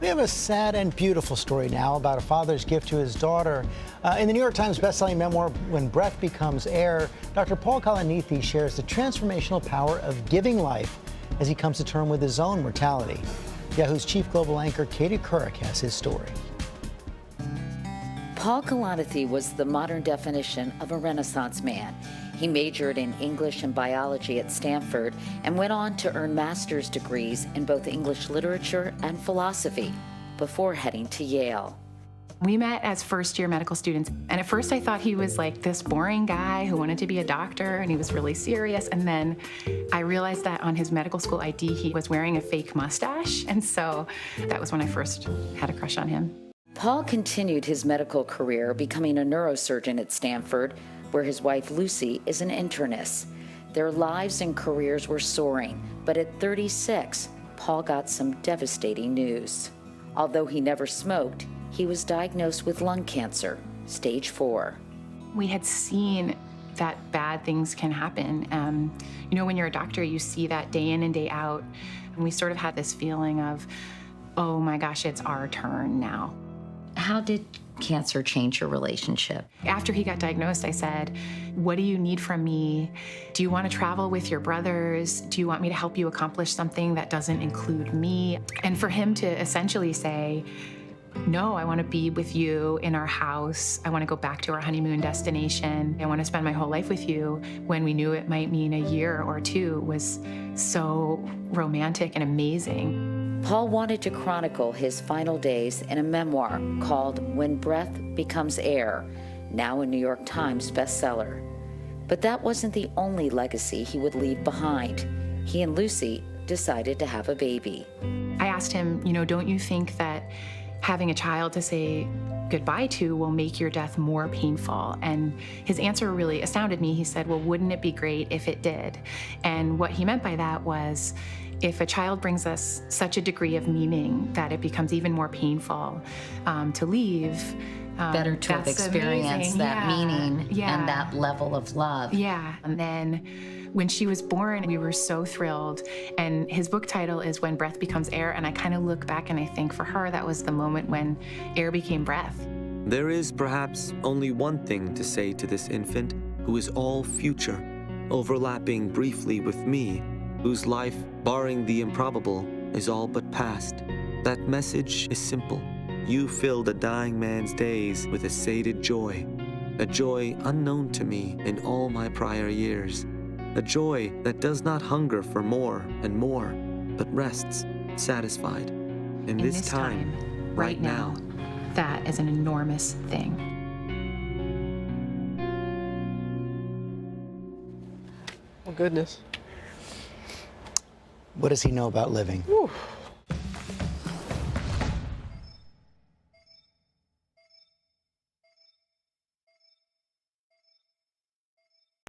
We have a sad and beautiful story now about a father's gift to his daughter. In the New York Times bestselling memoir, When Breath Becomes Air, Dr. Paul Kalanithi shares the transformational power of giving life as he comes to terms with his own mortality. Yahoo's chief global anchor, Katie Couric, has his story. Paul Kalanithi was the modern definition of a Renaissance man. He majored in English and biology at Stanford and went on to earn master's degrees in both English literature and philosophy before heading to Yale. We met as first-year medical students, and at first I thought he was like this boring guy who wanted to be a doctor, and he was really serious, and then I realized that on his medical school ID he was wearing a fake mustache, and so that was when I first had a crush on him. Paul continued his medical career, becoming a neurosurgeon at Stanford, where his wife Lucy is an internist. Their lives and careers were soaring, but at 36, Paul got some devastating news. Although he never smoked, he was diagnosed with lung cancer, stage 4. We had seen that bad things can happen. You know, when you're a doctor, you see that day in and day out, and we sort of had this feeling of, oh my gosh, it's our turn now. How did cancer change your relationship? After he got diagnosed, I said, what do you need from me? Do you want to travel with your brothers? Do you want me to help you accomplish something that doesn't include me? And for him to essentially say, no, I want to be with you in our house. I want to go back to our honeymoon destination. I want to spend my whole life with you, when we knew it might mean a year or two, was so romantic and amazing. Paul wanted to chronicle his final days in a memoir called When Breath Becomes Air, now a New York Times bestseller. But that wasn't the only legacy he would leave behind. He and Lucy decided to have a baby. I asked him, you know, don't you think that having a child to say goodbye to will make your death more painful? And his answer really astounded me. He said, well, wouldn't it be great if it did? And what he meant by that was, if a child brings us such a degree of meaning that it becomes even more painful to leave, better to have experienced that meaning and that level of love. Yeah. And then when she was born, we were so thrilled. And his book title is When Breath Becomes Air. And I kind of look back and I think for her, that was the moment when air became breath. There is perhaps only one thing to say to this infant who is all future, overlapping briefly with me, whose life, barring the improbable, is all but past. That message is simple. You filled a dying man's days with a sated joy, a joy unknown to me in all my prior years, a joy that does not hunger for more and more, but rests satisfied in this time, right now. That is an enormous thing. Oh, goodness. What does he know about living? Whew.